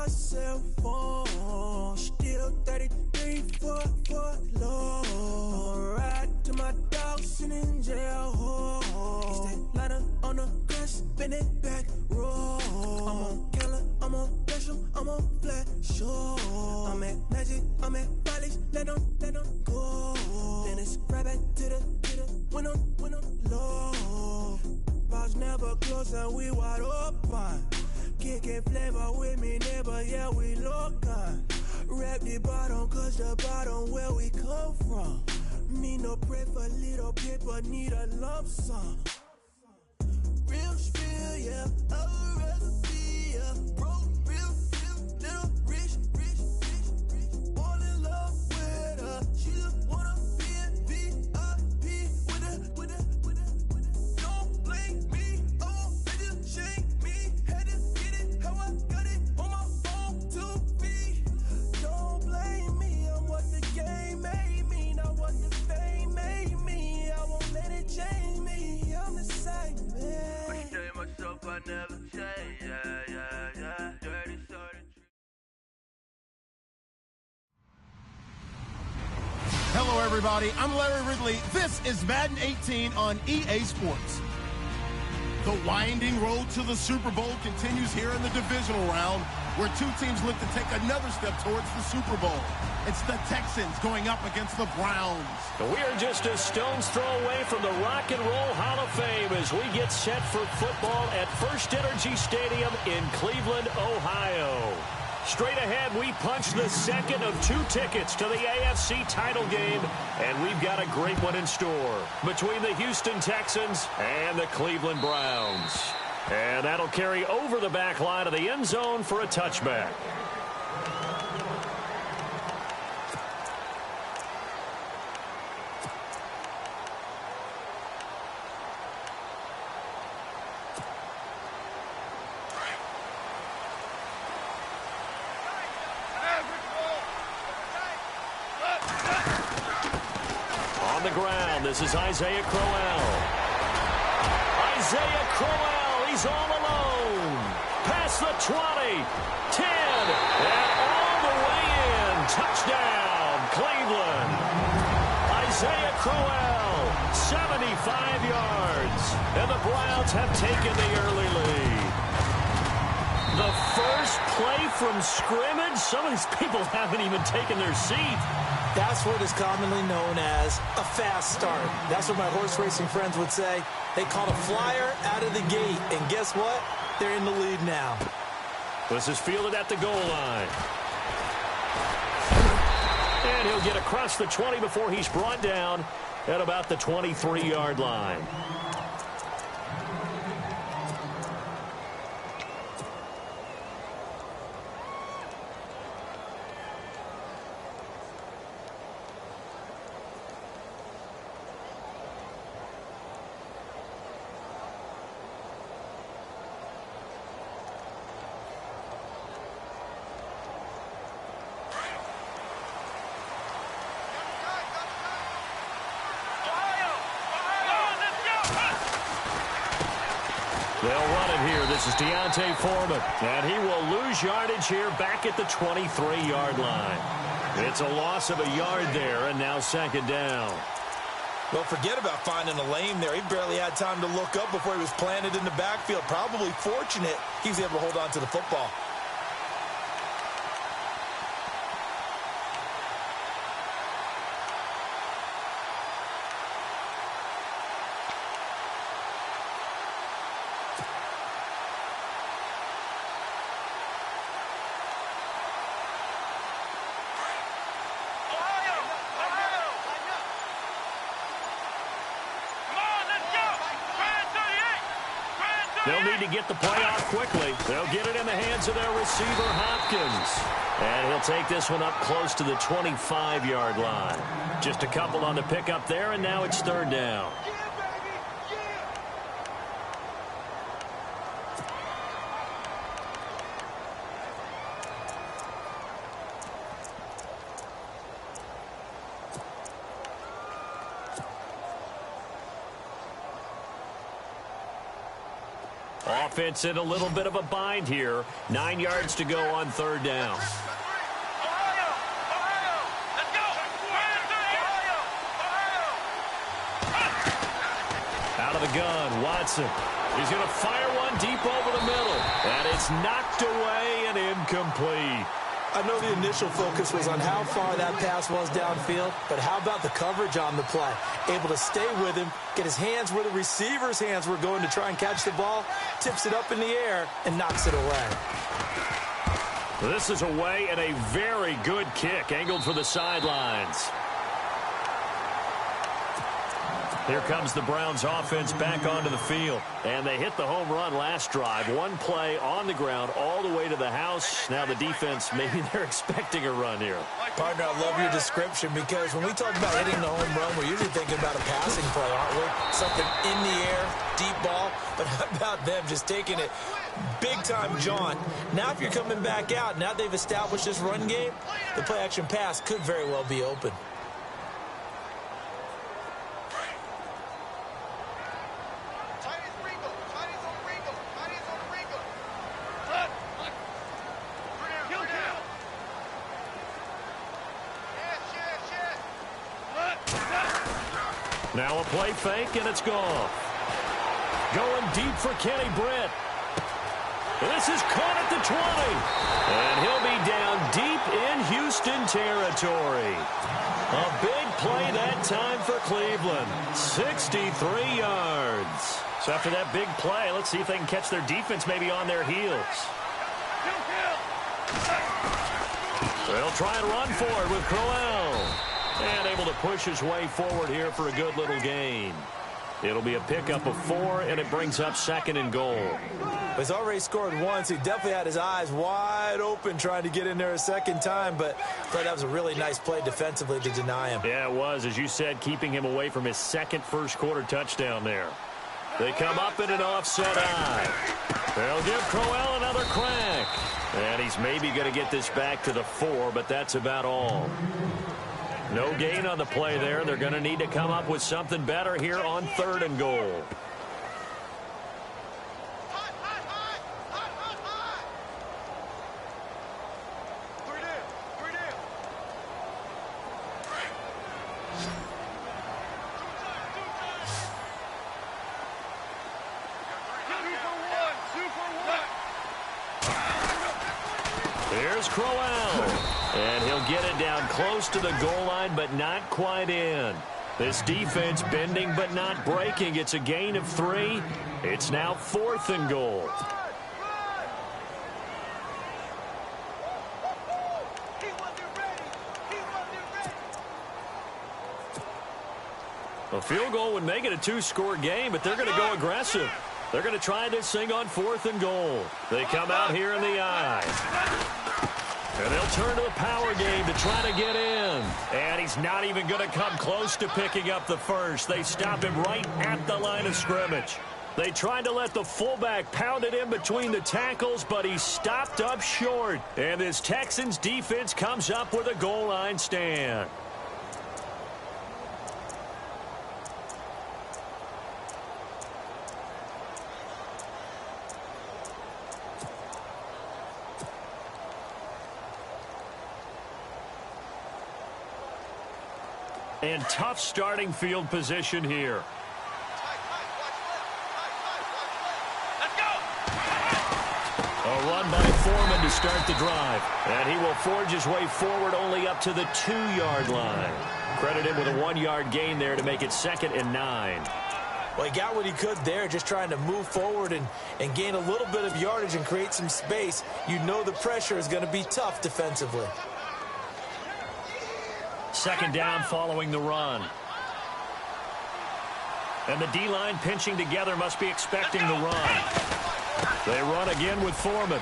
my cell phone. Still 33 for low. I'ma ride to my dog sitting in jail. Stay lighter on the grass, spin it back, roll. I'm on killer, I'm on special, I'm on flat show. I'm at Magic, I'm at Polish, let them go. Then it's right back to the when I'm low. Bars never close and we wide open. Kicking flavor with me, neighbor, yeah, we local. Rap the bottom, cause the bottom where we come from. Me no pray for little paper, need a lump sum. Real spill, yeah, I'd rather be, yeah. Broke, real, little rich. All in love with her, she just wanna be in VIP with it. Don't blame me, oh, they just shame me. Had to get it, how I got it, on my phone to be. Don't blame me, I'm what the game made me, not what the fame made me. I won't let it change me, I'm the same man. I tell myself I never change, yeah. Dirty sort of. Hello, everybody. I'm Larry Ridley. This is Madden 18 on EA Sports. The winding road to the Super Bowl continues here in the divisional round, where two teams look to take another step towards the Super Bowl. It's the Texans going up against the Browns. We are just a stone's throw away from the Rock and Roll Hall of Fame as we get set for football at First Energy Stadium in Cleveland, Ohio. Straight ahead, we punch the second of two tickets to the AFC title game, and we've got a great one in store between the Houston Texans and the Cleveland Browns. And that'll carry over the back line of the end zone for a touchback. This is Isaiah Crowell. He's all alone. Past the 20, 10, and all the way in. Touchdown, Cleveland. Isaiah Crowell, 75 yards. And the Browns have taken the early lead. The first play from scrimmage. Some of these people haven't even taken their seat. That's what is commonly known as a fast start. That's what my horse racing friends would say. They caught a flyer out of the gate, and guess what? They're in the lead now. This is fielded at the goal line. And he'll get across the 20 before he's brought down at about the 23-yard line. They'll run it here. This is Deontay Foreman. And he will lose yardage here back at the 23-yard line. It's a loss of a yard there, and now second down. Well, forget about finding a lane there. He barely had time to look up before he was planted in the backfield. Probably fortunate he was able to hold on to the football. They'll need to get the play off quickly. They'll get it in the hands of their receiver, Hopkins. And he'll take this one up close to the 25-yard line. Just a couple on the pickup there, and now it's third down. Offense in a little bit of a bind here. 9 yards to go on third down. Out of the gun, Watson. He's going to fire one deep over the middle. And it's knocked away and incomplete. I know the initial focus was on how far that pass was downfield, but how about the coverage on the play? Able to stay with him, get his hands where the receiver's hands were going to try and catch the ball, tips it up in the air, and knocks it away. This is away and a very good kick, angled for the sidelines. Here comes the Browns offense back onto the field. And they hit the home run last drive. One play on the ground all the way to the house. Now the defense, maybe they're expecting a run here. Partner, I love your description because when we talk about hitting the home run, we're usually thinking about a passing play, aren't we? Something in the air, deep ball. But how about them just taking it big-time jaunt? Now if you're coming back out, now they've established this run game, the play-action pass could very well be open. Now a play fake, and it's gone. Going deep for Kenny Britt. This is caught at the 20. And he'll be down deep in Houston territory. A big play that time for Cleveland. 63 yards. So after that big play, let's see if they can catch their defense maybe on their heels. They'll try and run for it with Crowell. And able to push his way forward here for a good little gain. It'll be a pickup of 4, and it brings up 2nd and goal. He's already scored once. He definitely had his eyes wide open trying to get in there a second time, but I thought that was a really nice play defensively to deny him. Yeah, it was, as you said, keeping him away from his second first-quarter touchdown there. They come up in an offset eye. They'll give Crowell another crack. And he's maybe going to get this back to the 4, but that's about all. No gain on the play there. They're going to need to come up with something better here on 3rd and goal. Here's Crowell. And he'll get it down close to the goal line, but not quite in. This defense bending but not breaking. It's a gain of 3. It's now 4th and goal. A field goal would make it a 2-score game, but they're going to go aggressive. They're going to try this thing on 4th and goal. They come out here in the eye. And they'll turn to the power game to try to get in. And he's not even going to come close to picking up the first. They stop him right at the line of scrimmage. They tried to let the fullback pound it in between the tackles, but he stopped up short. And this Texans defense comes up with a goal line stand. And tough starting field position here. A run by Foreman to start the drive. And he will forge his way forward only up to the 2-yard line. Credit him with a 1-yard gain there to make it 2nd and 9. Well, he got what he could there, just trying to move forward and gain a little bit of yardage and create some space. You know the pressure is going to be tough defensively. 2nd down following the run. And the D-line pinching together must be expecting the run. They run again with Foreman.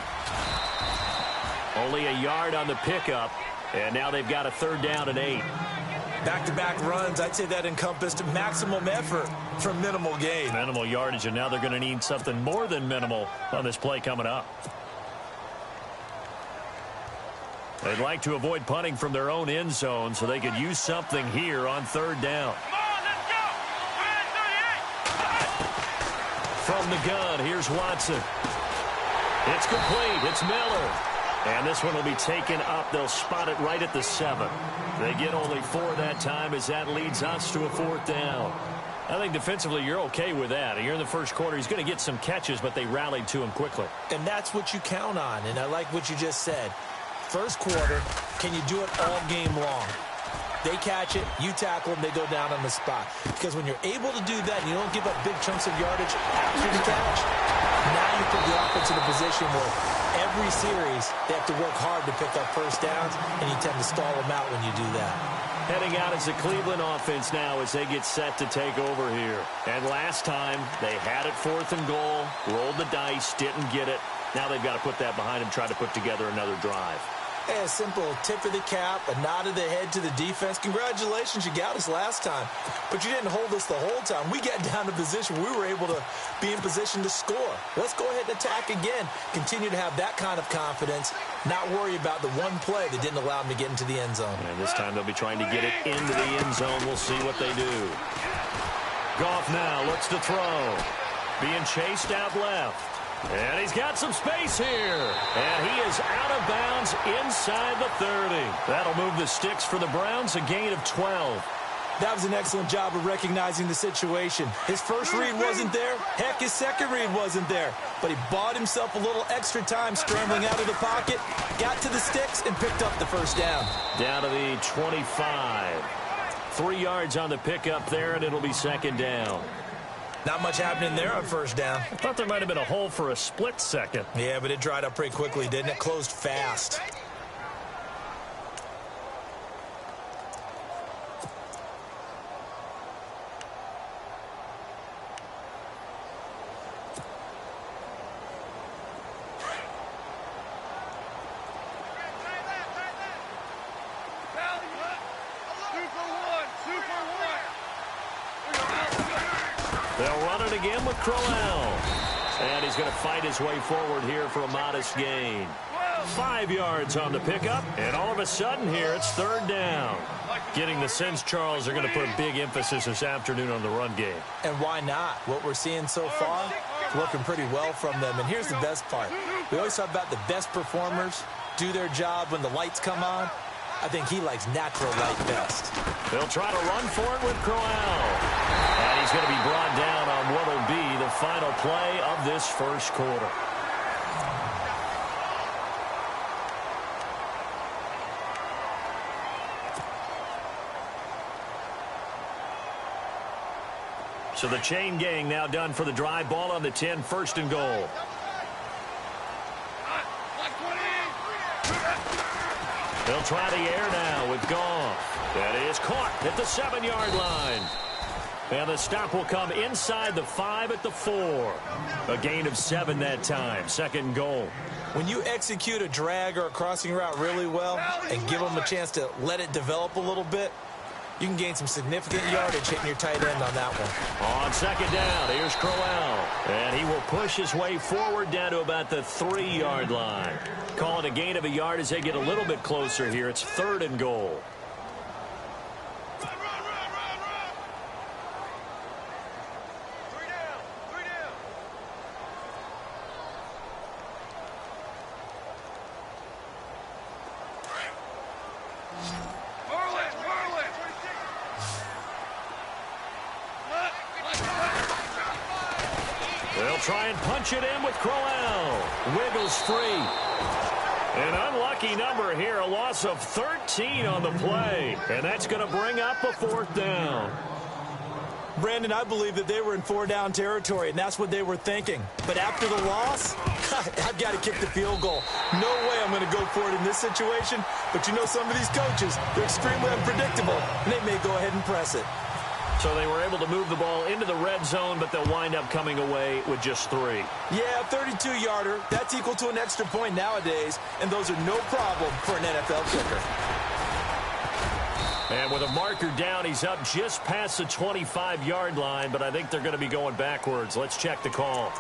Only a yard on the pickup, and now they've got a 3rd down and 8. Back-to-back runs, I'd say that encompassed maximum effort for minimal gain. Minimal yardage, and now they're going to need something more than minimal on this play coming up. They'd like to avoid punting from their own end zone so they could use something here on 3rd down. Come on, let's go! from the gun. Here's Watson. It's complete. It's Miller. And this one will be taken up. They'll spot it right at the 7. They get only 4 that time as that leads us to a 4th down. I think defensively you're okay with that. You're in the first quarter. He's going to get some catches, but they rallied to him quickly. And that's what you count on, and I like what you just said. First quarter, can you do it all game long? They catch it, you tackle them, they go down on the spot. Because when you're able to do that and you don't give up big chunks of yardage after the catch, now you put the offense in a position where every series they have to work hard to pick up first downs, and you tend to stall them out when you do that. Heading out is the Cleveland offense now as they get set to take over here. And last time, they had it 4th and goal, rolled the dice, didn't get it. Now they've got to put that behind them, try to put together another drive. Hey, a simple tip of the cap, a nod of the head to the defense. Congratulations, you got us last time. But you didn't hold us the whole time. We got down to position. We were able to be in position to score. Let's go ahead and attack again. Continue to have that kind of confidence. Not worry about the one play that didn't allow them to get into the end zone. And this time they'll be trying to get it into the end zone. We'll see what they do. Goff now looks to throw. Being chased out left. And he's got some space here. And he is out of bounds inside the 30. That'll move the sticks for the Browns, a gain of 12. That was an excellent job of recognizing the situation. His first read wasn't there. Heck, his second read wasn't there. But he bought himself a little extra time scrambling out of the pocket, got to the sticks, and picked up the first down. Down to the 25. 3 yards on the pickup there, and it'll be 2nd down. Not much happening there on first down. I thought there might have been a hole for a split second. Yeah, but it dried up pretty quickly, didn't it? Closed fast. They'll run it again with Crowell. And he's going to fight his way forward here for a modest gain. 5 yards on the pickup. And all of a sudden here, it's 3rd down. Getting the sense, Charles, they're going to put a big emphasis this afternoon on the run game. And why not? What we're seeing so far, working pretty well from them. And here's the best part. We always talk about the best performers do their job when the lights come on. I think he likes natural light best. They'll try to run for it with Crowell. And he's going to be brought down on what will be the final play of this first quarter. So the chain gang now done for the drive. Ball on the 10, 1st and goal. They'll try the air now with Goff. That is caught at the 7-yard line. And the stop will come inside the 5 at the 4. A gain of 7 that time. 2nd and goal. When you execute a drag or a crossing route really well and give them a chance to let it develop a little bit, you can gain some significant yardage hitting your tight end on that one. On 2nd down, here's Crowell. And he will push his way forward down to about the 3-yard line. Call it a gain of a yard as they get a little bit closer here. It's 3rd and goal. They'll try and punch it in with Crowell. Wiggles free. An unlucky number here, a loss of 13 on the play. And that's going to bring up a 4th down. Brandon, I believe that they were in 4-down territory, and that's what they were thinking. But after the loss, I've got to kick the field goal. No way I'm going to go for it in this situation. But you know some of these coaches, they're extremely unpredictable, and they may go ahead and press it. So they were able to move the ball into the red zone, but they'll wind up coming away with just 3. Yeah, 32-yarder. That's equal to an extra point nowadays, and those are no problem for an NFL kicker. And with a marker down, he's up just past the 25-yard line, but I think they're going to be going backwards. Let's check the call.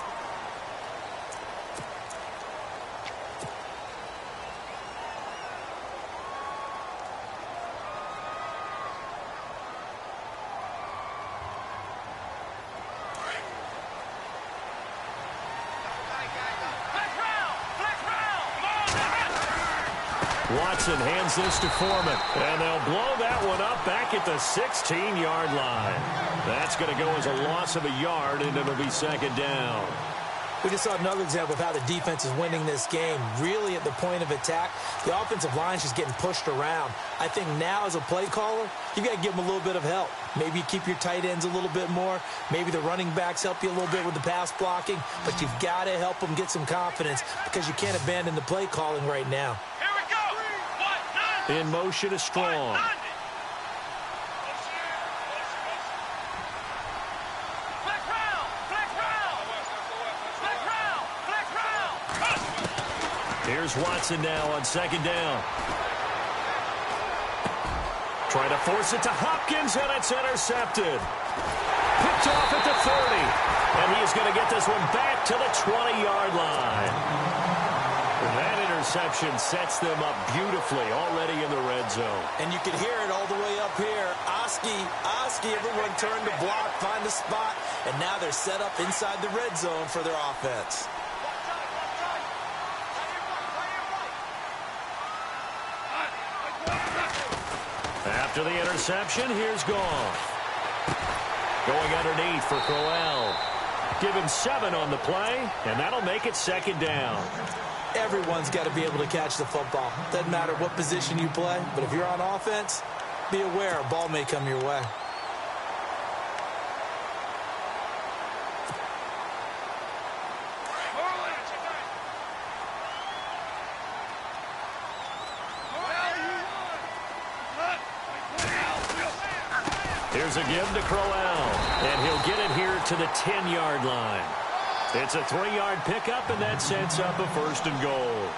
Watson hands this to Foreman. And they'll blow that one up back at the 16-yard line. That's going to go as a loss of a yard, and it'll be second down. We just saw another example of how the defense is winning this game. Really at the point of attack, the offensive line's just getting pushed around. I think now as a play caller, you got to give them a little bit of help. Maybe you keep your tight ends a little bit more. Maybe the running backs help you a little bit with the pass blocking. But you've got to help them get some confidence because you can't abandon the play calling right now. Here we go. In motion is Strong. Here's Watson now on second down. Trying to force it to Hopkins, and it's intercepted. Picked off at the 30. And he's going to get this one back to the 20-yard line. That interception sets them up beautifully already in the red zone. And you can hear it all the way up here. Oski, everyone turned to block, find the spot, and now they're set up inside the red zone for their offense. After the interception, here's Goff. Going underneath for Crowell. Give him 7 on the play, and that'll make it second down. Everyone's got to be able to catch the football. Doesn't matter what position you play, but if you're on offense, be aware a ball may come your way. Here's a give to Crowell, and he'll get it here to the 10-yard line. It's a 3-yard pickup, and that sets up a first and goal.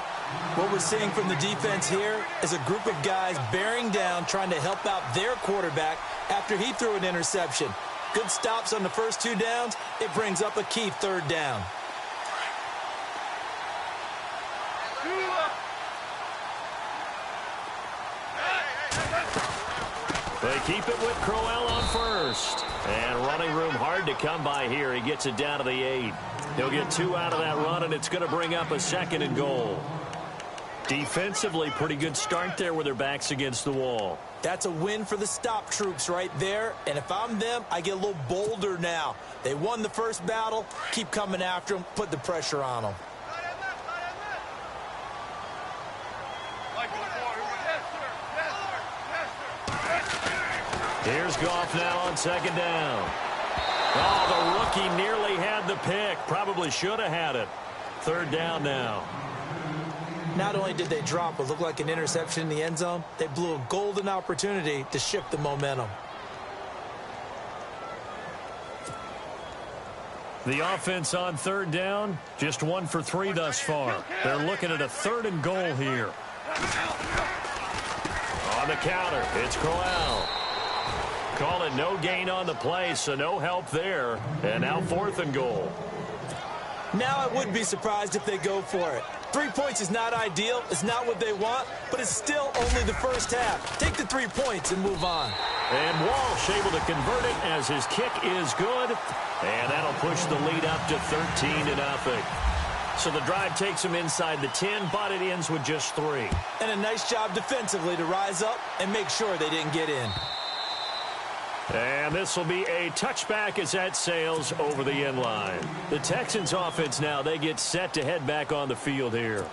What we're seeing from the defense here is a group of guys bearing down, trying to help out their quarterback after he threw an interception. Good stops on the first 2 downs. It brings up a key 3rd down. They keep it with Crowell on first. And running room hard to come by here. He gets it down to the 8. He'll get 2 out of that run, and it's going to bring up a second and goal. Defensively, pretty good start there with their backs against the wall. That's a win for the stop troops right there. And if I'm them, I get a little bolder now. They won the first battle. Keep coming after them. Put the pressure on them. Here's Goff now on second down. Oh, the rookie nearly had the pick. Probably should have had it. 3rd down now. Not only did they drop what looked like an interception in the end zone, they blew a golden opportunity to shift the momentum. The offense on 3rd down, just 1 for 3 thus far. They're looking at a 3rd and goal here. On the counter, it's Crowell. Call it no gain on the play, so no help there. And now 4th and goal. Now I wouldn't be surprised if they go for it. 3 points is not ideal. It's not what they want, but it's still only the first half. Take the 3 points and move on. And Walsh able to convert it as his kick is good. And that'll push the lead up to 13-0. So the drive takes them inside the 10, but it ends with just 3. And a nice job defensively to rise up and make sure they didn't get in. And this will be a touchback as that sails over the end line. The Texans offense now, they get set to head back on the field here.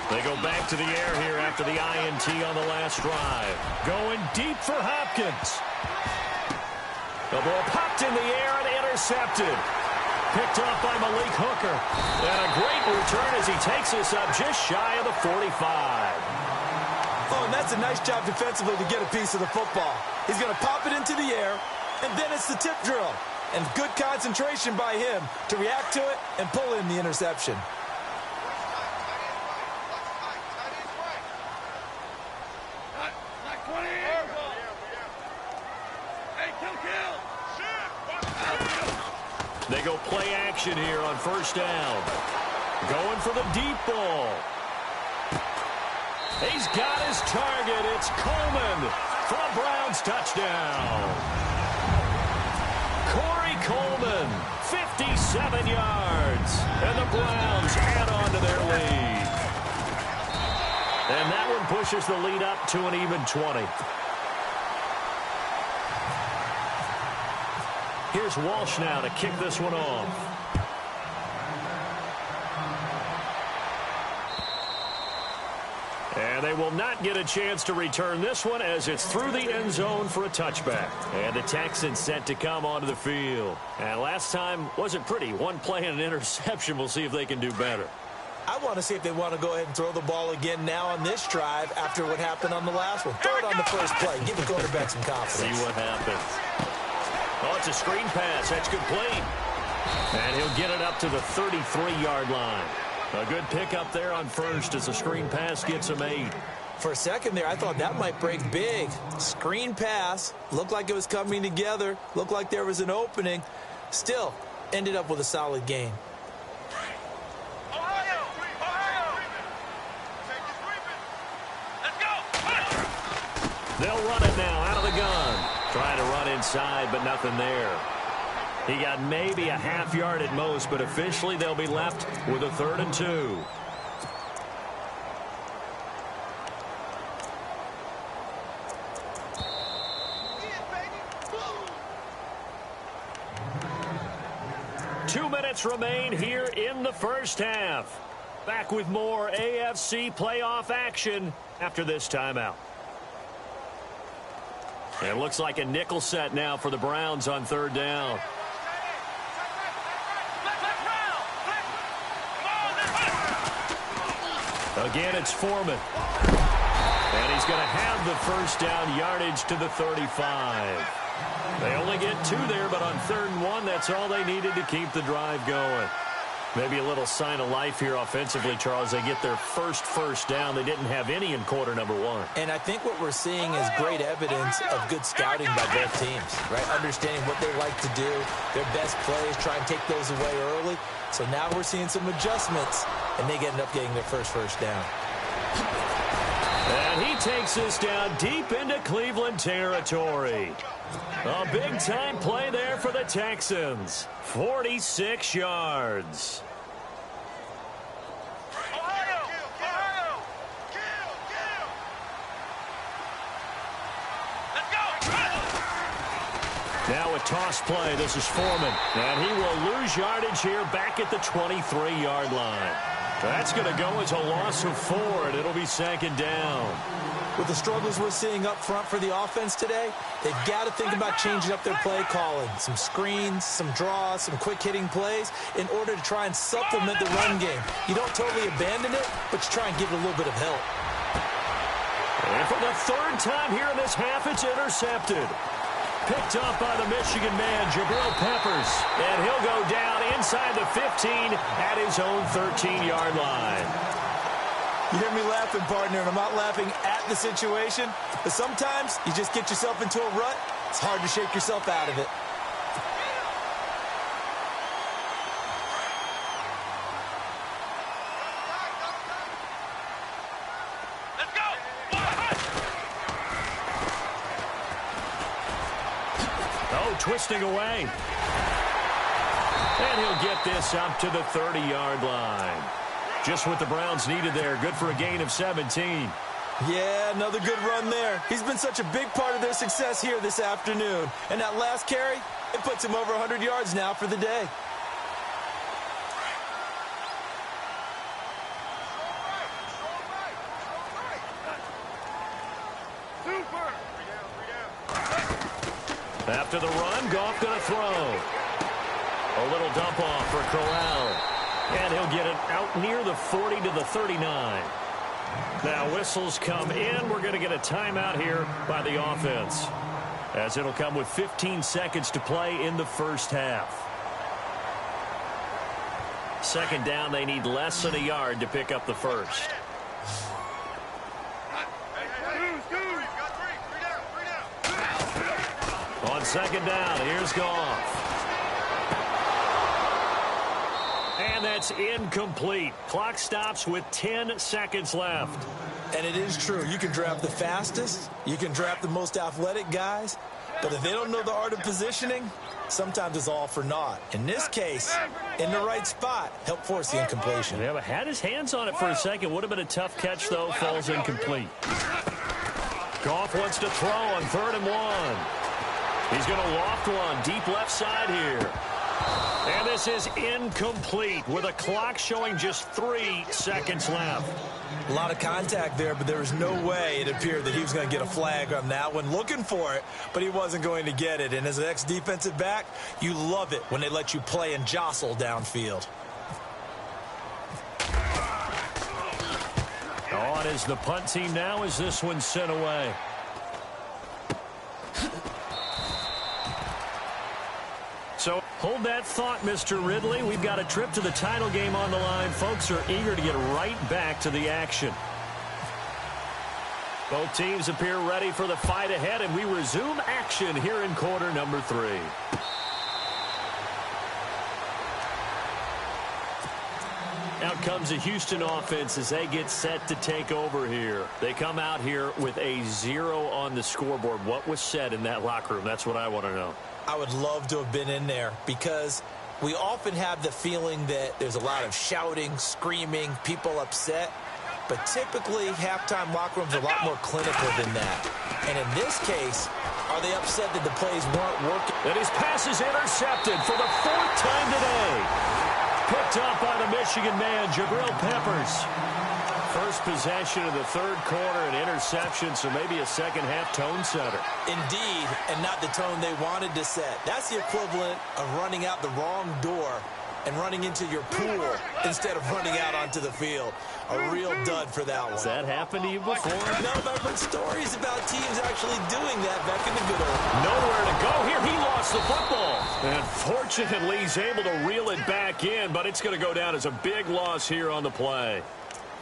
They go back to the air here after the INT on the last drive. Going deep for Hopkins. The ball popped in the air and intercepted. Picked off by Malik Hooker. And a great return as he takes us up just shy of the 45. Oh, and that's a nice job defensively to get a piece of the football. He's going to pop it into the air, and then it's the tip drill. And good concentration by him to react to it and pull in the interception. They go play action here on 1st down. Going for the deep ball. He's got his target. It's Coleman. for a Browns touchdown. Corey Coleman, 57 yards. And the Browns add on to their lead. And that one pushes the lead up to an even 20. Here's Walsh now to kick this one off. And they will not get a chance to return this one as it's through the end zone for a touchback. And the Texans set to come onto the field. And last time wasn't pretty. One play and an interception. We'll see if they can do better. I want to see if they want to go ahead and throw the ball again now on this drive after what happened on the last one. Throw it on the first play. Give the quarterback some confidence. See what happens. Oh, it's a screen pass. That's complete. And he'll get it up to the 33-yard line. A good pickup there on first as the screen pass gets him 8. For a second there, I thought that might break big. Screen pass. Looked like it was coming together. Looked like there was an opening. Still, ended up with a solid gain. Ohio! Let's go! They'll run it now out of the gun. Trying to run inside, but nothing there. He got maybe a half yard at most, but officially they'll be left with a 3rd and 2. Two minutes remain here in the first half. Back with more AFC playoff action after this timeout. And it looks like a nickel set now for the Browns on 3rd down. Again, it's Foreman. And he's going to have the first down yardage to the 35. They only get 2 there, but on 3rd and 1, that's all they needed to keep the drive going. Maybe a little sign of life here offensively, Charles. They get their first down. They didn't have any in quarter number 1. And I think what we're seeing is great evidence of good scouting by both teams, right? Understanding what they like to do, their best plays, try and take those away early. So now we're seeing some adjustments, and they end up getting their first down. And he takes this down deep into Cleveland territory. A big-time play there for the Texans. 46 yards. Ohio! Let's go! Now a toss play. This is Foreman. And he will lose yardage here back at the 23-yard line. That's going to go as a loss of 4, and it'll be 2nd down. With the struggles we're seeing up front for the offense today, they've got to think about changing up their play calling. Some screens, some draws, some quick-hitting plays in order to try and supplement the run game. You don't totally abandon it, but you try and give it a little bit of help. And for the 3rd time here in this half, it's intercepted. Picked up by the Michigan man, Jabril Peppers. And he'll go down inside the 15 at his own 13-yard line. You hear me laughing, partner, and I'm not laughing at the situation, but sometimes you just get yourself into a rut. It's hard to shake yourself out of it. Let's go! Oh, twisting away. And he'll get this up to the 30-yard line. Just what the Browns needed there. Good for a gain of 17. Yeah, another good run there. He's been such a big part of their success here this afternoon. And that last carry, it puts him over 100 yards now for the day. After the run, Goff going to throw. A little dump off for Corral. And he'll get it out near the 40 to the 39. Now whistles come in. We're going to get a timeout here by the offense, as it'll come with 15 seconds to play in the first half. 2nd down, they need less than a yard to pick up the first. On 2nd down, here's Goff. And that's incomplete. Clock stops with 10 seconds left. And it is true. You can draft the fastest, you can draft the most athletic guys, but if they don't know the art of positioning, sometimes it's all for naught. In this case, in the right spot, help force the incompletion. Yeah, but had his hands on it for a second. Would have been a tough catch, though. Falls incomplete. Goff wants to throw on 3rd and 1. He's going to loft one deep left side here. And this is incomplete with a clock showing just 3 seconds left. A lot of contact there, but there was no way it appeared that he was going to get a flag on that one. Looking for it, but he wasn't going to get it. And as an ex-defensive back, you love it when they let you play and jostle downfield. On is the punt team now as this one's sent away. So hold that thought, Mr. Ridley. We've got a trip to the title game on the line. Folks are eager to get right back to the action. Both teams appear ready for the fight ahead, and we resume action here in quarter number 3. Out comes the Houston offense as they get set to take over here. They come out here with a 0 on the scoreboard. What was said in that locker room? That's what I want to know. I would love to have been in there because we often have the feeling that there's a lot of shouting, screaming, people upset. But typically, halftime locker rooms are a lot more clinical than that. And in this case, are they upset that the plays weren't working? And his pass is intercepted for the 4th time today. Picked up by the Michigan man, Jabril Peppers. First possession of the 3rd quarter, an interception, so maybe a second-half tone setter. Indeed, and not the tone they wanted to set. That's the equivalent of running out the wrong door and running into your pool instead of running out onto the field. A real dud for that one. Has that happened to you before? No, but I've heard stories about teams actually doing that back in the good old. Nowhere to go here. He lost the football. And fortunately, he's able to reel it back in, but it's going to go down as a big loss here on the play.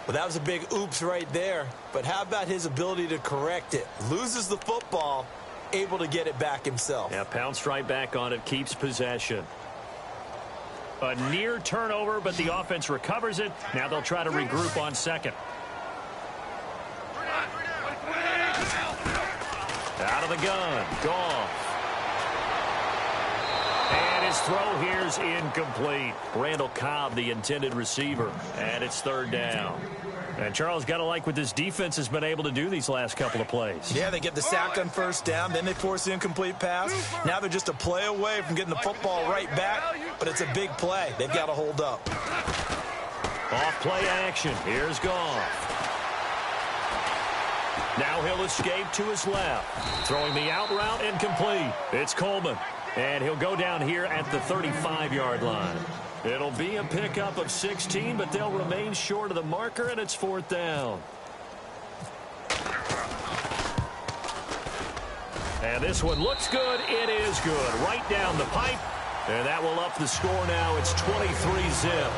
Well, that was a big oops right there. But how about his ability to correct it? Loses the football, able to get it back himself. Yeah, pounced right back on it, keeps possession. A near turnover, but the offense recovers it. Now they'll try to regroup on 2nd. Out of the gun, Goff. And his throw here's incomplete. Randall Cobb, the intended receiver. And it's 3rd down. And Charles, got to like what this defense has been able to do these last couple of plays. Yeah, they get the sack on 1st down, then they force the incomplete pass. Now they're just a play away from getting the football right back, but it's a big play. They've got to hold up. Off play action. Here's Goff. Now he'll escape to his left. Throwing the out route incomplete. It's Coleman. And he'll go down here at the 35-yard line. It'll be a pickup of 16, but they'll remain short of the marker, and it's 4th down. And this one looks good. It is good. Right down the pipe. And that will up the score now. It's 23-zip.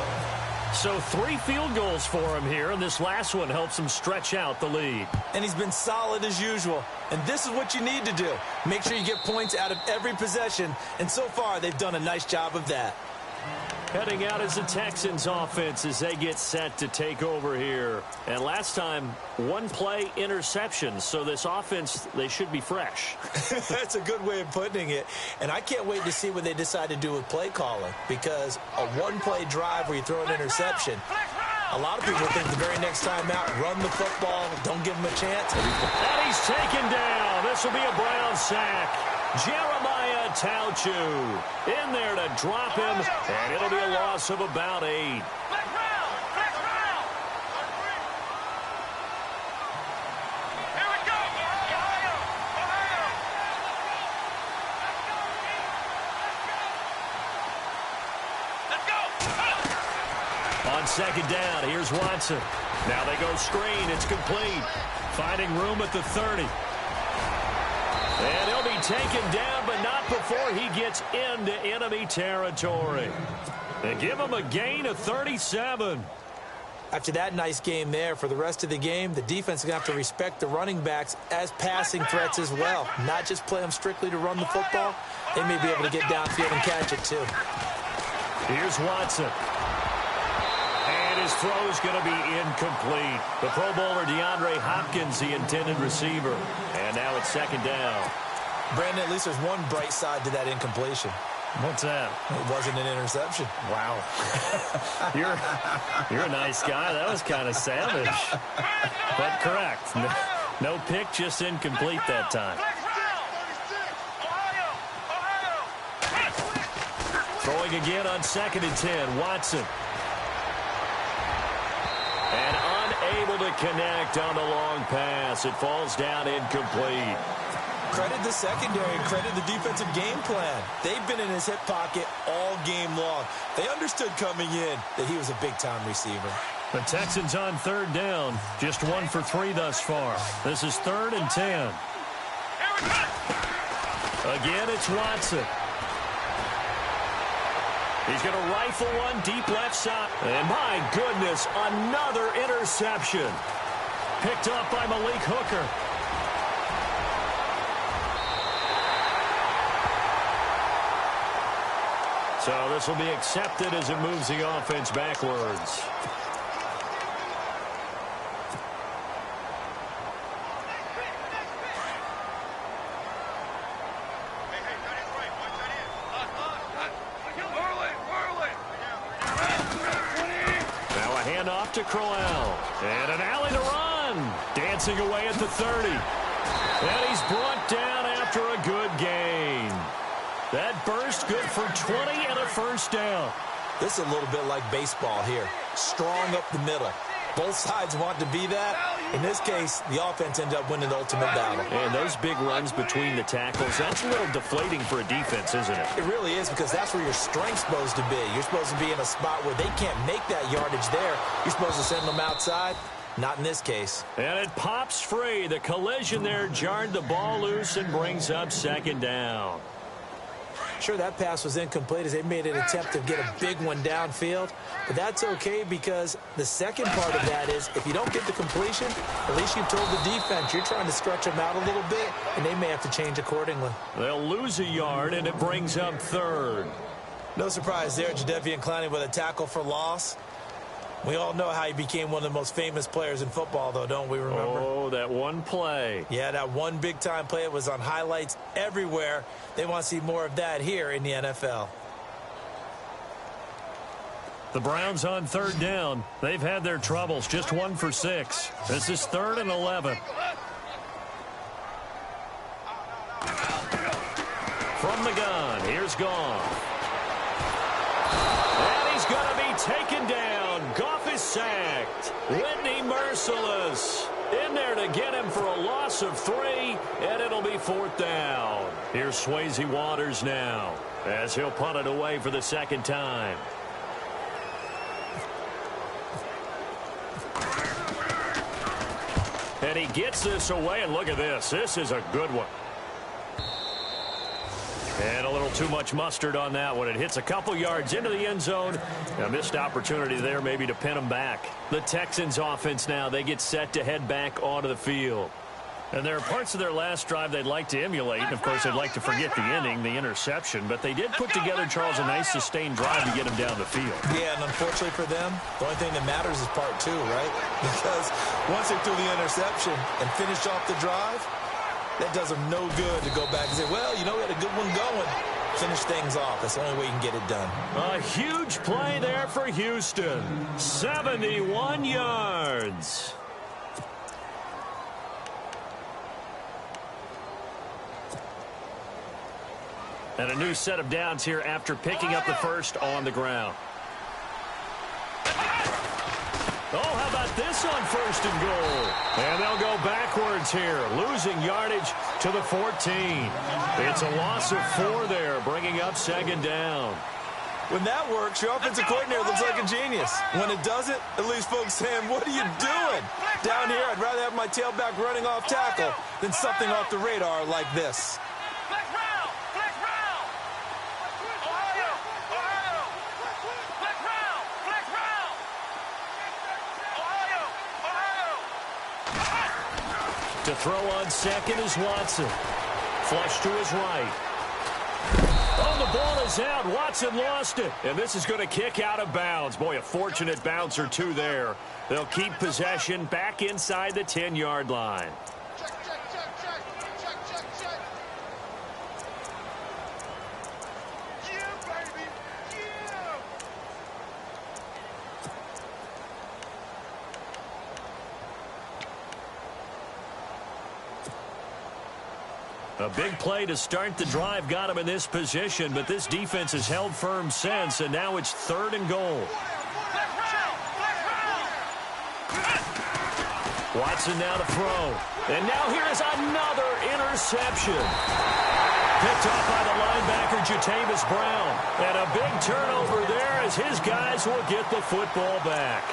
So 3 field goals for him here, and this last one helps him stretch out the lead. And he's been solid as usual. And this is what you need to do. Make sure you get points out of every possession. And so far, they've done a nice job of that. Heading out is the Texans offense as they get set to take over here. And last time, 1 play interception. So this offense, they should be fresh. That's a good way of putting it. And I can't wait to see what they decide to do with play calling. Because a 1-play drive where you throw an interception, a lot of people think the very next time out, run the football, don't give them a chance. And he's taken down. This will be a Brown sack. Jeremiah Tauchu in there to drop him, and it'll be a loss of about 8. On 2nd down, here's Watson. Now they go screen. It's complete. Finding room at the 30. And he'll be taken down, but not before he gets into enemy territory. And give him a gain of 37. After that nice game there, for the rest of the game, the defense is going to have to respect the running backs as passing threats as well. Not just play them strictly to run the football. They may be able to get downfield and catch it, too. Here's Watson. And His throw is going to be incomplete. The Pro Bowler DeAndre Hopkins, the intended receiver. And now it's second down. Brandon, at least there's one bright side to that incompletion. What's that? It wasn't an interception. Wow. You're a nice guy. That was kind of savage. But correct. No pick, just incomplete that time. Throwing again on 2nd and 10. Watson. And unable to connect on the long pass. It falls down incomplete. Credit the secondary, credit the defensive game plan. They've been in his hip pocket all game long. They understood coming in that he was a big-time receiver. The Texans on 3rd down. Just 1 for 3 thus far. This is 3rd and 10. Again, it's Watson. He's going to rifle one deep left side. And my goodness, another interception. Picked up by Malik Hooker. So this will be accepted as it moves the offense backwards. Now a handoff to Crowell. And an alley to run. Dancing away at the 30. And he's brought down after a good gain. That burst good for 20 and a first down. This is a little bit like baseball here. Strong up the middle. Both sides want to be that. In this case, the offense ended up winning the ultimate battle. And those big runs between the tackles, that's a little deflating for a defense, isn't it? It really is, because that's where your strength's supposed to be. You're supposed to be in a spot where they can't make that yardage there. You're supposed to send them outside. Not in this case. And it pops free. The collision there jarred the ball loose and brings up 2nd down. Sure, that pass was incomplete as they made an attempt to get a big one downfield. But that's okay, because the second part of that is if you don't get the completion, at least you've told the defense you're trying to stretch them out a little bit, and they may have to change accordingly. They'll lose a yard, and it brings up 3rd. No surprise there, Jadeveon Clowney with a tackle for loss. We all know how he became one of the most famous players in football, though, don't we remember? Oh, that one play. Yeah, that one big-time play. It was on highlights everywhere. They want to see more of that here in the NFL. The Browns on 3rd down. They've had their troubles. Just 1 for 6. This is 3rd and 11. From the gun, here's Goff. And he's going to be taken down. Goff is sacked. Whitney merciless. In there to get him for a loss of 3, and it'll be 4th down. Here's Swayze Waters now, as he'll punt it away for the 2nd time. And he gets this away, and look at this. This is a good one. And a little too much mustard on that one. It hits a couple yards into the end zone. A missed opportunity there maybe to pin them back. The Texans offense now, they get set to head back onto the field. And there are parts of their last drive they'd like to emulate. And, of course, they'd like to forget the inning, the interception. But they did put together, Charles, a nice sustained drive to get them down the field. Yeah, and unfortunately for them, the only thing that matters is part 2, right? Because once they threw the interception and finished off the drive, that does them no good to go back and say, well, you know, we had a good one going. Finish things off. That's the only way you can get it done. A huge play there for Houston. 71 yards. And a new set of downs here after picking up the first on the ground. Oh, how about this on 1st and goal? And they'll go backwards here, losing yardage to the 14. It's a loss of 4 there, bringing up 2nd down. When that works, your offensive coordinator looks like a genius. When it doesn't, at least folks saying, what are you doing? Down here, I'd rather have my tailback running off tackle than something off the radar like this. To throw on 2nd is Watson. Flush to his right. Oh, the ball is out. Watson lost it. And this is going to kick out of bounds. Boy, a fortunate bounce or two there. They'll keep possession back inside the 10-yard line. A big play to start the drive got him in this position, but this defense has held firm since, and now it's 3rd and goal. Watson now to throw. And now here's another interception. Picked off by the linebacker, Jatavis Brown. And a big turnover there as his guys will get the football back.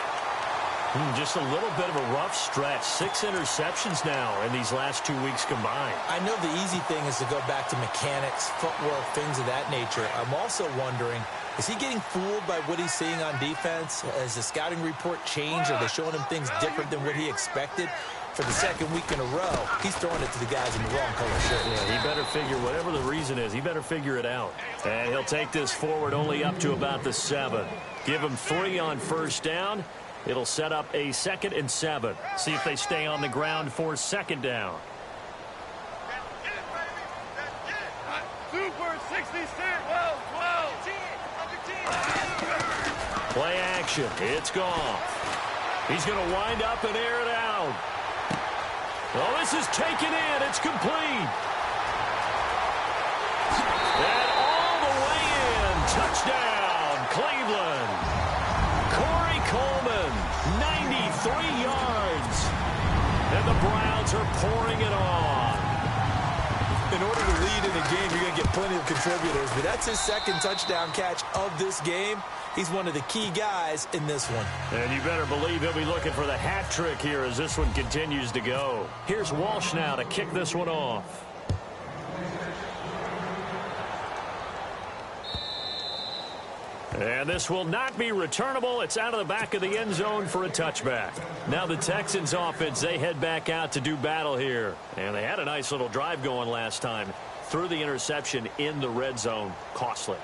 Just a little bit of a rough stretch. 6 interceptions now in these last 2 weeks combined. I know the easy thing is to go back to mechanics, footwork, things of that nature. I'm also wondering, is he getting fooled by what he's seeing on defense? Has the scouting report changed? Are they showing him things different than what he expected? For the 2nd week in a row, he's throwing it to the guys in the wrong color shirt. Yeah, he better figure, whatever the reason is, he better figure it out. And he'll take this forward only up to about the 7. Give him 3 on first down. It'll set up a 2nd and 7. See if they stay on the ground for 2nd down. Super 66, 12, 12. Play action. It's gone. He's going to wind up and air it out. Oh, this is taken in. It's complete. And all the way in. Touchdown, Cleveland. Corey Coleman, 93 yards. And the Browns are pouring it on. In order to lead in a game, you're going to get plenty of contributors, but that's his 2nd touchdown catch of this game. He's one of the key guys in this one. And you better believe he'll be looking for the hat trick here as this one continues to go. Here's Walsh now to kick this one off. And this will not be returnable. It's out of the back of the end zone for a touchback. Now the Texans offense, they head back out to do battle here. And they had a nice little drive going last time. Threw the interception in the red zone. Costly.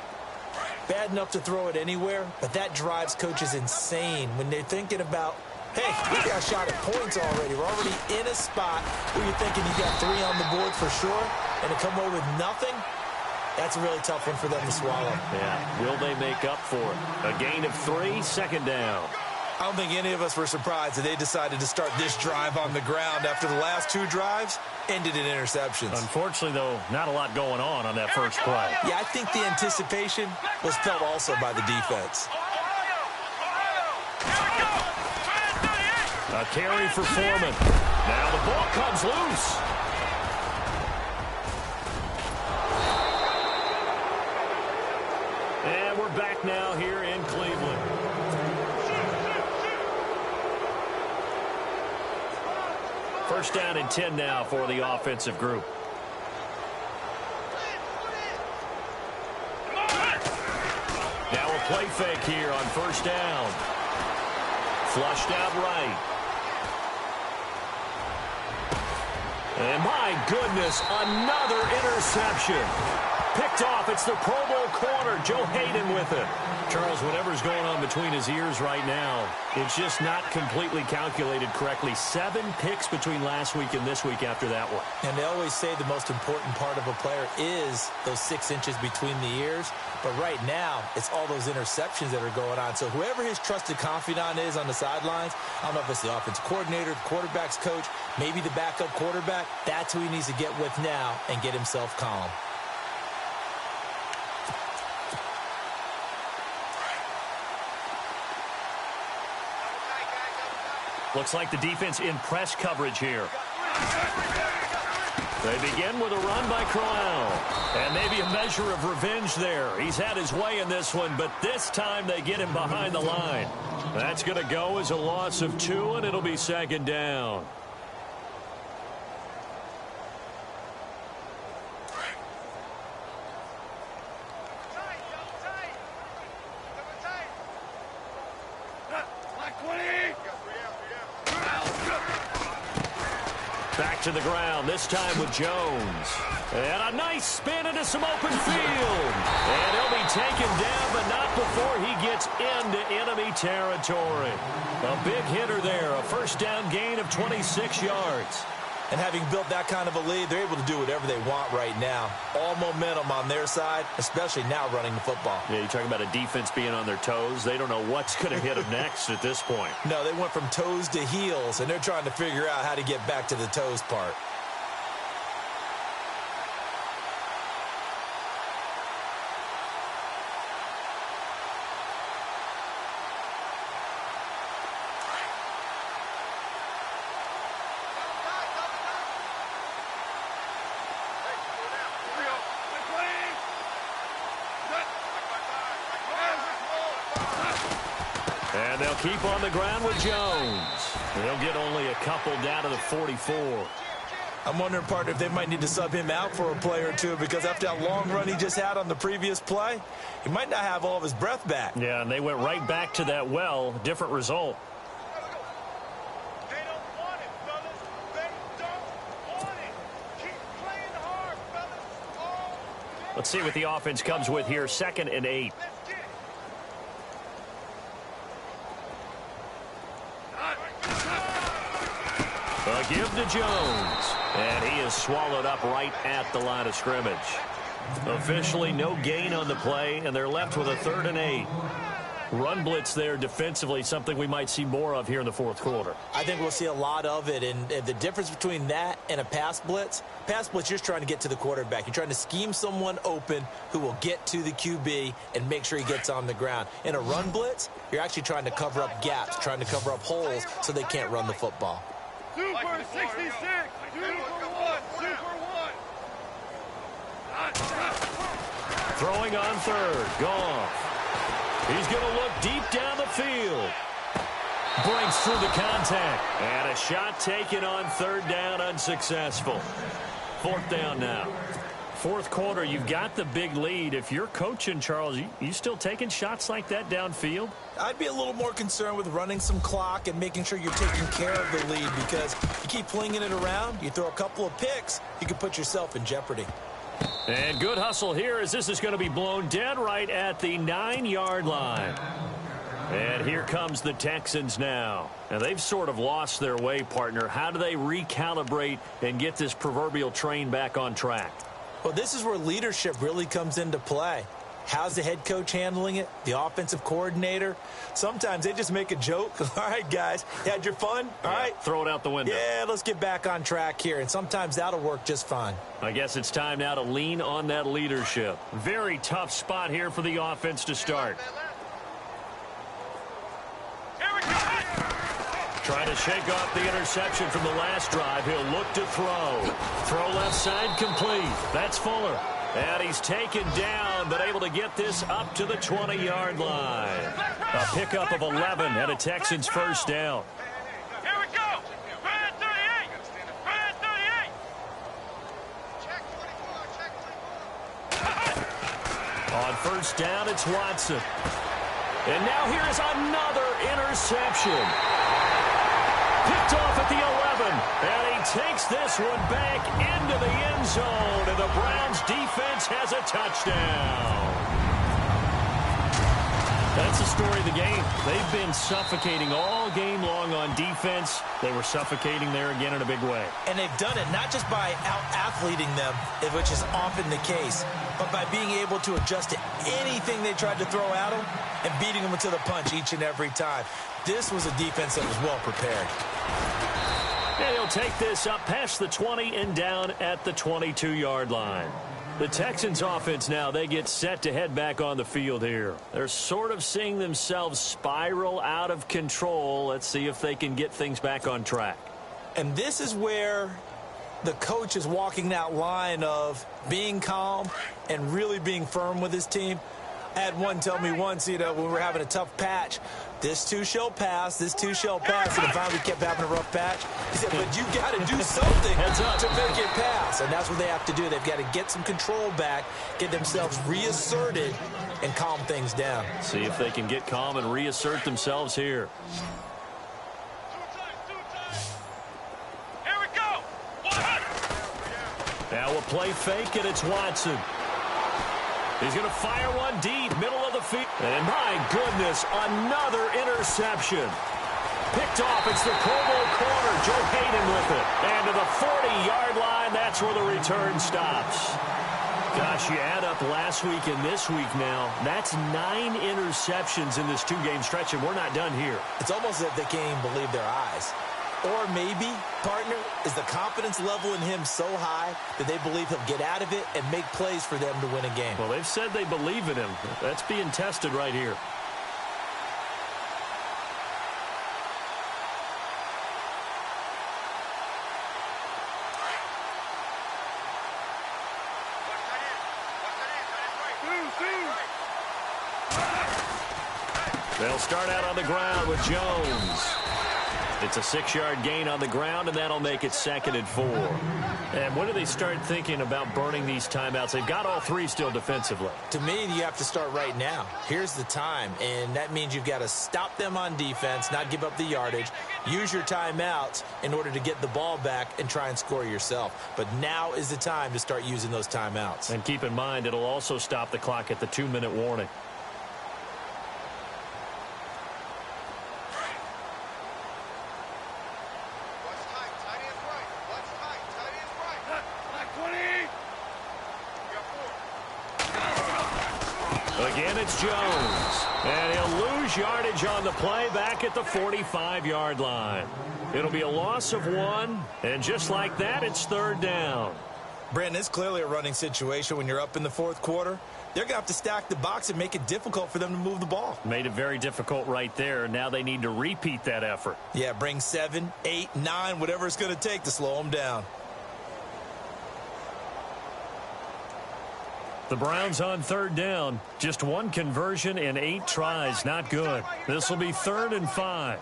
Bad enough to throw it anywhere, but that drives coaches insane when they're thinking about, hey, we got shot at points already. We're already in a spot where you're thinking you got 3 on the board for sure, and to come away with nothing, that's a really tough one for them to swallow. Yeah, will they make up for it? A gain of 3, 2nd down. I don't think any of us were surprised that they decided to start this drive on the ground after the last 2 drives ended in interceptions. Unfortunately, though, not a lot going on that first play. Yeah, I think the anticipation was felt also by the defense. A carry for Foreman. Now the ball comes loose. And we're back now here in Cleveland. First down and 10 now for the offensive group. Now a play fake here on first down. Flushed out right. And my goodness, another interception. Picked off. It's the Pro Bowl corner, Joe Hayden with it. Charles, whatever's going on between his ears right now, it's just not completely calculated correctly. 7 picks between last week and this week after that one. And they always say the most important part of a player is those 6 inches between the ears. But right now, it's all those interceptions that are going on. So whoever his trusted confidant is on the sidelines, I don't know if it's the offensive coordinator, the quarterback's coach, maybe the backup quarterback, that's who he needs to get with now and get himself calm. Looks like the defense in press coverage here. They begin with a run by Crowell. And maybe a measure of revenge there. He's had his way in this one, but this time they get him behind the line. That's going to go as a loss of 2, and it'll be 2nd down. Back to the ground, this time with Jones. And a nice spin into some open field. And he'll be taken down, but not before he gets into enemy territory. A big hitter there, a first down gain of 26 yards. And having built that kind of a lead, they're able to do whatever they want right now. All momentum on their side, especially now running the football. Yeah, you're talking about a defense being on their toes. They don't know what's going to hit them next at this point. No, they went from toes to heels, and they're trying to figure out how to get back to the toes part. And they'll keep on the ground with Jones. They'll get only a couple down to the 44. I'm wondering, partner, if they might need to sub him out for a play or two, because after that long run he just had on the previous play, he might not have all of his breath back. Yeah, and they went right back to that well. Different result. They don't want it, fellas. They don't want it. Keep playing hard, fellas. Oh, Let's see what the offense comes with here. 2nd and 8. let's get it. A give to Jones. And he is swallowed up right at the line of scrimmage. Officially no gain on the play, and they're left with a 3rd and 8. Run blitz there defensively, something we might see more of here in the 4th quarter. I think we'll see a lot of it, and the difference between that and a pass blitz, you're just trying to get to the quarterback. You're trying to scheme someone open who will get to the QB and make sure he gets on the ground. In a run blitz, you're actually trying to cover up gaps, trying to cover up holes so they can't run the football. Super 66. Super 1. Super 1. Throwing on 3rd. Goff. He's going to look deep down the field. Breaks through the contact. And a shot taken on 3rd down, unsuccessful. 4th down now. 4th quarter, you've got the big lead. If you're coaching, Charles, you still taking shots like that downfield? I'd be a little more concerned with running some clock and making sure you're taking care of the lead, because you keep flinging it around, you throw a couple of picks, you can put yourself in jeopardy. And good hustle here, as this is going to be blown dead right at the 9-yard line. And here comes the Texans now. And they've sort of lost their way, partner. How do they recalibrate and get this proverbial train back on track? Well, this is where leadership really comes into play. How's the head coach handling it? The offensive coordinator? Sometimes they just make a joke. All right, guys, you had your fun? All right. Throw it out the window. Yeah, let's get back on track here. And sometimes that'll work just fine. I guess it's time now to lean on that leadership. Very tough spot here for the offense to start. Here we go. Trying to shake off the interception from the last drive. He'll look to throw. Throw left side complete. That's Fuller. And he's taken down, but able to get this up to the 20-yard line. A pickup of 11 and a Texans first down. Here we go. Red 38. Red 38. Check 24. On first down, it's Watson. And now here is another interception. Picked off at the 11, and he takes this one back into the end zone, and the Browns defense has a touchdown. That's the story of the game. They've been suffocating all game long on defense. They were suffocating there again in a big way. And they've done it not just by out-athleting them, which is often the case, but by being able to adjust to anything they tried to throw at them and beating them to the punch each and every time. This was a defense that was well prepared. And he'll take this up past the 20 and down at the 22-yard line. The Texans offense now, they get set to head back on the field here. They're sort of seeing themselves spiral out of control. Let's see if they can get things back on track. And this is where the coach is walking that line of being calm and really being firm with his team. I had one tell me once, when we were having a tough patch, this too shall pass, this too shall pass, and finally we kept having a rough patch. He said, but you got to do something to make it pass, and that's what they have to do. They've got to get some control back, get themselves reasserted, and calm things down. See if they can get calm and reassert themselves here. Here we go. 1, Now we'll play fake, and it's Watson. He's going to fire one deep, middle of the field. And my goodness, another interception. Picked off. It's the Pro Bowl corner. Joe Hayden with it. And to the 40-yard line, that's where the return stops. Gosh, you add up last week and this week now. That's 9 interceptions in this 2-game stretch, and we're not done here. It's almost as if they can't even believe their eyes. Or maybe, partner, is the confidence level in him so high that they believe he'll get out of it and make plays for them to win a game. Well, they've said they believe in him. That's being tested right here. They'll start out on the ground with Jones. It's a 6-yard gain on the ground, and that'll make it 2nd and 4. And when do they start thinking about burning these timeouts? They've got all 3 still defensively. To me, you have to start right now. Here's the time, and that means you've got to stop them on defense, not give up the yardage, use your timeouts in order to get the ball back and try and score yourself. But now is the time to start using those timeouts. And keep in mind, it'll also stop the clock at the 2-minute warning. Again, it's Jones. And he'll lose yardage on the play back at the 45-yard line. It'll be a loss of 1, and just like that, it's 3rd down. Brandon, it's clearly a running situation when you're up in the 4th quarter. They're going to have to stack the box and make it difficult for them to move the ball. Made it very difficult right there. Now they need to repeat that effort. Yeah, bring 7, 8, 9, whatever it's going to take to slow them down. The Browns on 3rd down. Just 1 conversion in 8 tries. Not good. This will be 3rd and 5.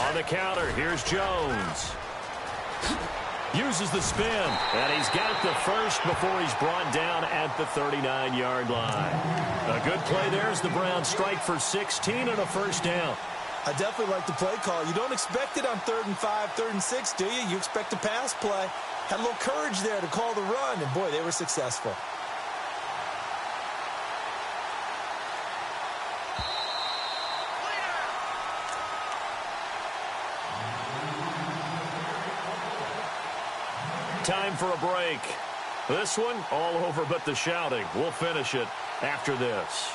On the counter, here's Jones. Uses the spin. And he's got the first before he's brought down at the 39-yard line. A good play there as the Browns strike for 16 and a 1st down. I definitely like the play call. You don't expect it on 3rd and 5, 3rd and 6, do you? You expect a pass play. Had a little courage there to call the run, and boy, they were successful. Time for a break. This one, all over but the shouting. We'll finish it after this.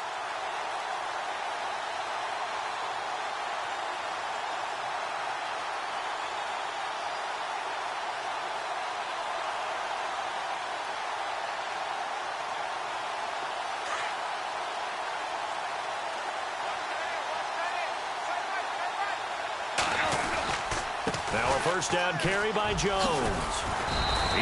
Now a 1st down carry by Jones.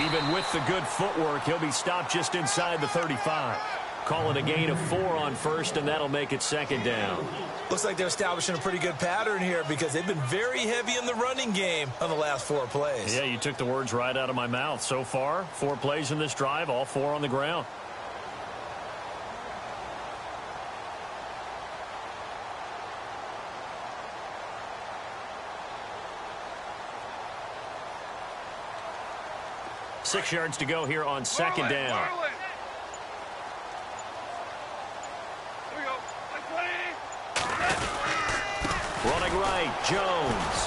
Even with the good footwork, he'll be stopped just inside the 35. Calling a gain of 4 on 1st, and that'll make it 2nd down. Looks like they're establishing a pretty good pattern here because they've been very heavy in the running game on the last 4 plays. Yeah, you took the words right out of my mouth. So far, 4 plays in this drive, all 4 on the ground. Six yards to go here on 2nd down. Running right, Jones.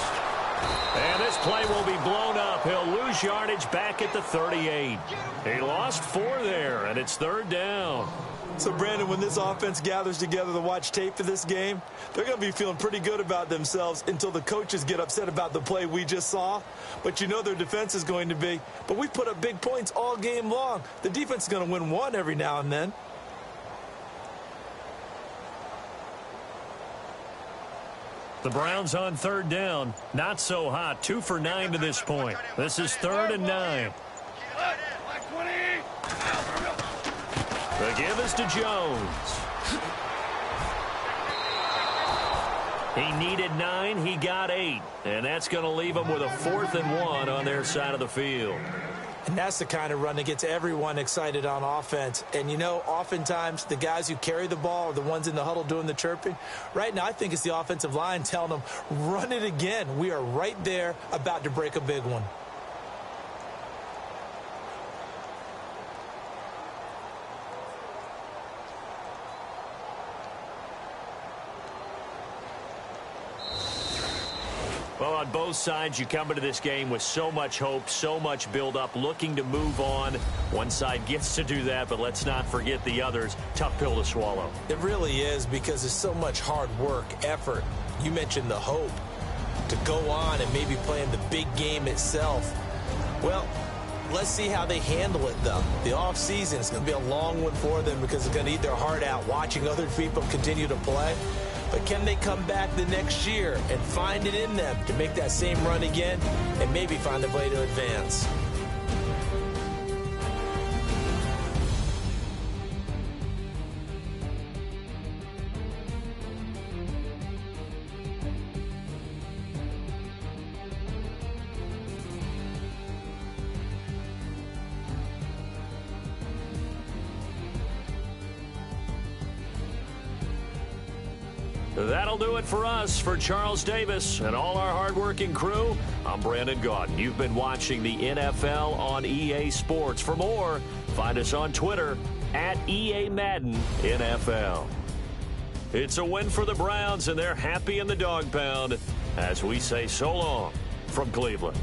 And this play will be blown up. He'll lose yardage back at the 38. He lost 4 there, and it's 3rd down. So, Brandon, when this offense gathers together to watch tape of this game, they're going to be feeling pretty good about themselves until the coaches get upset about the play we just saw. But you know their defense is going to be. But we put up big points all game long. The defense is going to win 1 every now and then. The Browns on 3rd down. Not so hot. 2 for 9 to this point. This is 3rd and 9. The give is to Jones. He needed 9. He got 8. And that's going to leave him with a 4th and 1 on their side of the field. And that's the kind of run that gets everyone excited on offense. And, you know, oftentimes the guys who carry the ball are the ones in the huddle doing the chirping. Right now, I think it's the offensive line telling them, run it again. We are right there about to break a big one. on both sides. You come into this game with so much hope, so much build-up, looking to move on. One side gets to do that, but let's not forget the others. Tough pill to swallow. It really is, because there's so much hard work, effort. You mentioned the hope to go on and maybe play in the big game itself. Well, let's see how they handle it, though. The offseason is going to be a long one for them because they're going to eat their heart out watching other people continue to play. But can they come back the next year and find it in them to make that same run again and maybe find a way to advance? That'll do it for us. For Charles Davis and all our hardworking crew, I'm Brandon Gaudin. You've been watching the NFL on EA Sports. For more, find us on Twitter at EA Madden NFL. It's a win for the Browns, and they're happy in the dog pound as we say so long from Cleveland.